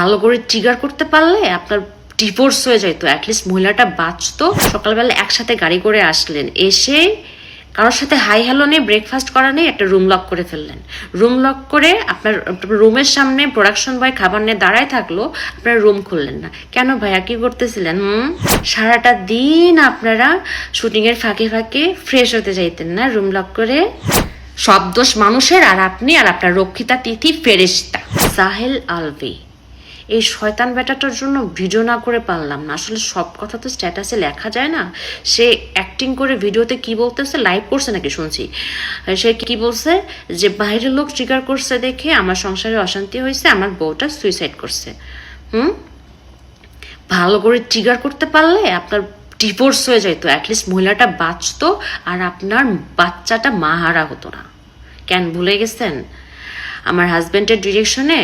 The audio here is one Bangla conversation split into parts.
ভালো করে ট্রিগার করতে পারলে আপনার ডিভোর্স হয়ে যেত, অ্যাটলিস্ট মহিলাটা বাঁচতো। সকালবেলা একসাথে গাড়ি করে আসলেন, এসে কারোর সাথে হাই হ্যালো নেই, ব্রেকফাস্ট করা নেই, একটা রুম লক করে ফেললেন। রুম লক করে আপনার রুমের সামনে প্রোডাকশন বয় খাবার নিয়ে দাঁড়ায় থাকলো, আপনারা রুম খুললেন না কেন? ভাইয়া কি করতেছিলেন? সারাটা দিন আপনারা শুটিংয়ের ফাঁকে ফাঁকে ফ্রেশ হতে যাইতেন না রুম লক করে? সব দোষ মানুষের, আর আপনি আর আপনার রক্ষিতা তিথি ফেরেশতা সাহেল আলভি। এই শয়তান বেটাটার জন্য ভিডিও না করে পারলাম না। আসলে সব কথা তো স্ট্যাটাসে লেখা যায় না। সে অ্যাক্টিং করে ভিডিওতে কি বলতেছে, লাইভ করছে নাকি শুনছি, সে কি বলছে যে বাইরের লোক ট্রিগার করছে দেখে আমার সংসারে অশান্তি হয়েছে, আমার বউটা সুইসাইড করছে। ভালো করে ট্রিগার করতে পারলে আপনার ডিভোর্স হয়ে যেত, অ্যাটলিস্ট মহিলাটা বাঁচতো আর আপনার বাচ্চাটা মাহারা হতো না। কেন ভুলে গেছেন? আমার হাজব্যান্ডের ডিরেকশনে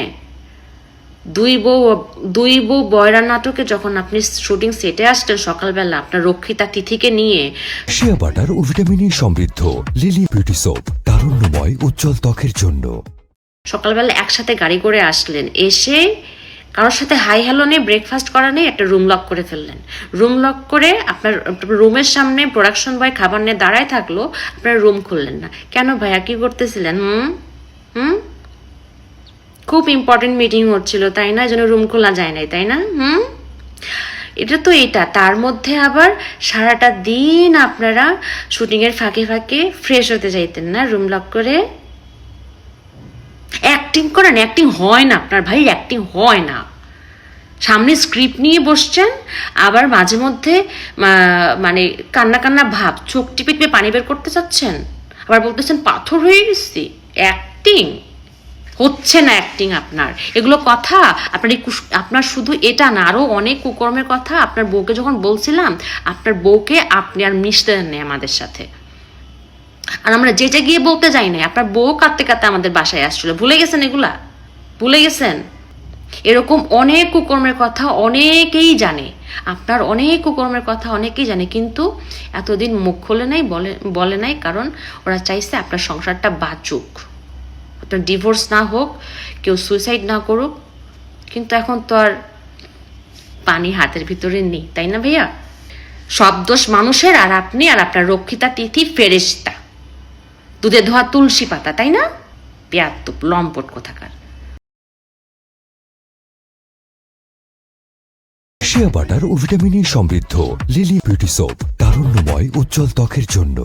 দুই বউ বয়রা নাটকে যখন আপনি শুটিং সেটে আসতেন সকালবেলা আপনার রক্ষিতা তিথিকে নিয়ে, শিয়া বাটার ও ভিটামিন সমৃদ্ধ লিলি বিউটি সোপ, তারুণ্যময় উজ্জ্বল ত্বকের জন্য। সকালবেলা একসাথে গাড়ি করে আসলেন, এসে কারোর সাথে হাই হ্যালো নেই, ব্রেকফাস্ট করা নেই, একটা রুম লক করে ফেললেন। রুম লক করে আপনার রুমের সামনে প্রোডাকশন বয় খাবার নিয়ে দাঁড়ায় থাকলো, আপনারা রুম খুললেন না কেন? ভাইয়া কি করতেছিলেন? খুব ইম্পর্টেন্ট মিটিং হচ্ছিল তাই না? যেন রুম খোলা যায় নাই তাই না? এটা তো এটা, তার মধ্যে আবার সারাটা দিন আপনারা শুটিংয়ের ফাঁকে ফাঁকে ফ্রেশ হতে যাইতেন না রুম লক করে? অ্যাক্টিং করেন, অ্যাক্টিং হয় না আপনার ভাই, অ্যাক্টিং হয় না। সামনে স্ক্রিপ্ট নিয়ে বসছেন, আবার মাঝে মধ্যে মানে কান্না কান্না ভাব, চোখ টিপে টিপে পানি বের করতে চাচ্ছেন, আবার বলতেছেন পাথর হয়ে গেছি। অ্যাক্টিং হচ্ছে না, অ্যাক্টিং আপনার। এগুলো কথা আপনার শুধু এটা না, আরো অনেক কুকর্মের কথা আপনার বউকে যখন বলছিলাম, আপনার বউকে আপনি আর মিশতে দেন নাই আমাদের সাথে। আর আমরা যেটা গিয়ে বলতে যাই নাই, আপনার বউ কাঁদতে কাঁদতে আমাদের বাসায় আসছিল। ভুলে গেছেন এগুলা? ভুলে গেছেন? এরকম অনেক কুকর্মের কথা অনেকেই জানে, আপনার অনেক কুকর্মের কথা অনেকেই জানে, কিন্তু এতদিন মুখ খোলে নাই, বলে নাই, কারণ ওরা চাইছে আপনার সংসারটা বাঁচুক, আপনার ডিভোর্স না হোক, কেউ সুইসাইড না করুক। কিন্তু এখন তো আর পানি হাতের ভিতরে নেই তাই না ভাইয়া? সব দোষ মানুষের, আর আপনি আর আপনার রক্ষিতা তিথি ফেরেশতা দুধে ধোয়া তুলসী পাতা তাই না? পেয়াত্তুপ লম্পট কোথাকার। শিয়া বাটার ও ভিটামিন সমৃদ্ধ লিলি বিউটি সোপ, তারুণ্যময় উজ্জ্বল ত্বকের জন্য।